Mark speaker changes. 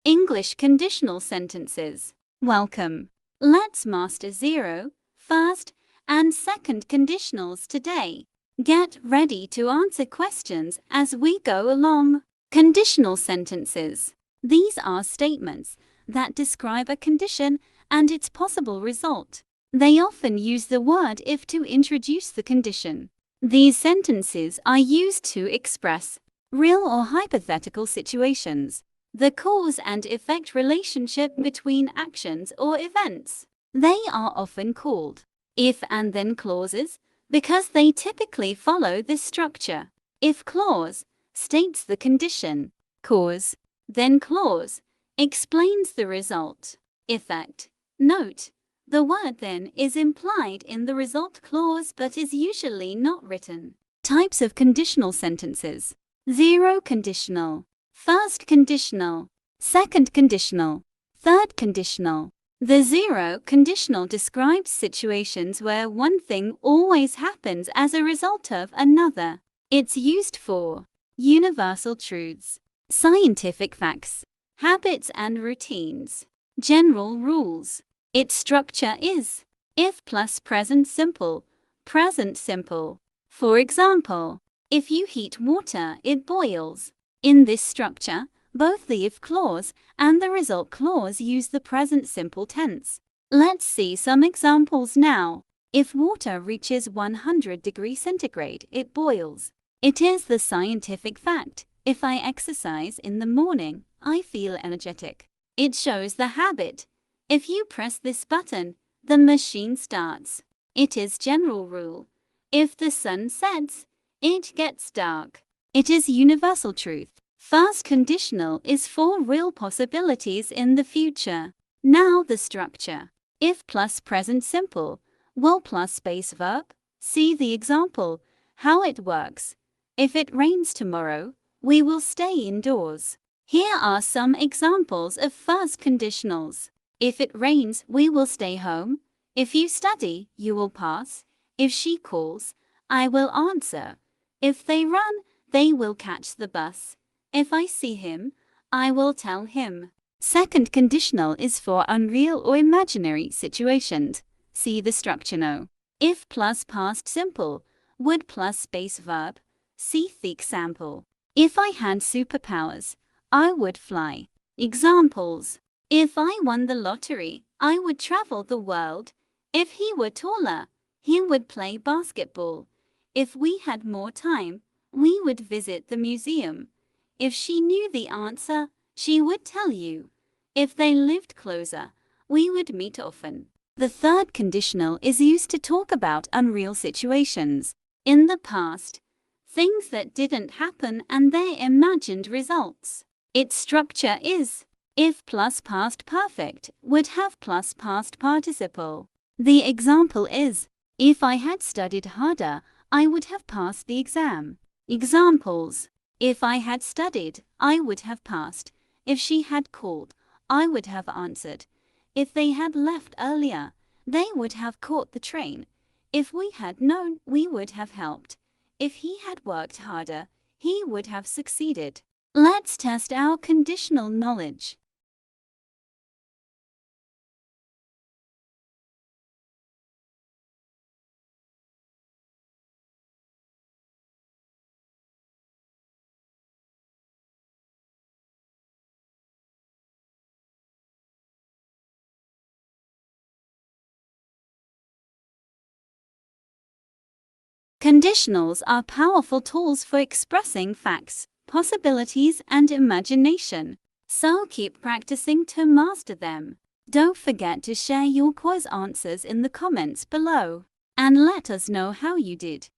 Speaker 1: English conditional sentences. Welcome. Let's master zero, first, and second conditionals today. Get ready to answer questions as we go along. Conditional sentences. These are statements that describe a condition and its possible result. They often use the word if to introduce the condition. These sentences are used to express real or hypothetical situations, the cause and effect relationship between actions or events. They are often called if and then clauses because they typically follow this structure. If clause states the condition, cause, then clause explains the result, effect. Note, the word then is implied in the result clause but is usually not written. Types of conditional sentences. Zero conditional, first conditional, second conditional, third conditional. The zero conditional describes situations where one thing always happens as a result of another. It's used for universal truths, scientific facts, habits and routines, general rules. Its structure is if plus present simple, present simple. For example, if you heat water, it boils. In this structure, both the if clause and the result clause use the present simple tense. Let's see some examples now. If water reaches 100 degrees centigrade, it boils. It is the scientific fact. If I exercise in the morning, I feel energetic. It shows the habit. If you press this button, the machine starts. It is general rule. If the sun sets, it gets dark. It is universal truth. First conditional is for real possibilities in the future. Now the structure. If plus present simple, will plus space verb. See the example, how it works. If it rains tomorrow, we will stay indoors. Here are some examples of first conditionals. If it rains, we will stay home. If you study, you will pass. If she calls, I will answer. If they run, they will catch the bus. If I see him, I will tell him. Second conditional is for unreal or imaginary situations. See the structure now. If plus past simple, would plus space verb. See the example. If I had superpowers, I would fly. Examples. If I won the lottery, I would travel the world. If he were taller, he would play basketball. If we had more time, we would visit the museum. If she knew the answer, she would tell you. If they lived closer, we would meet often. The third conditional is used to talk about unreal situations. In the past, things that didn't happen and their imagined results. Its structure is if plus past perfect would have plus past participle. The example is, if I had studied harder, I would have passed the exam. Examples. If I had studied, I would have passed. If she had called, I would have answered. If they had left earlier, they would have caught the train. If we had known, we would have helped. If he had worked harder, he would have succeeded. Let's test our conditional knowledge. Conditionals are powerful tools for expressing facts, possibilities, and imagination. So keep practicing to master them. Don't forget to share your quiz answers in the comments below, and let us know how you did.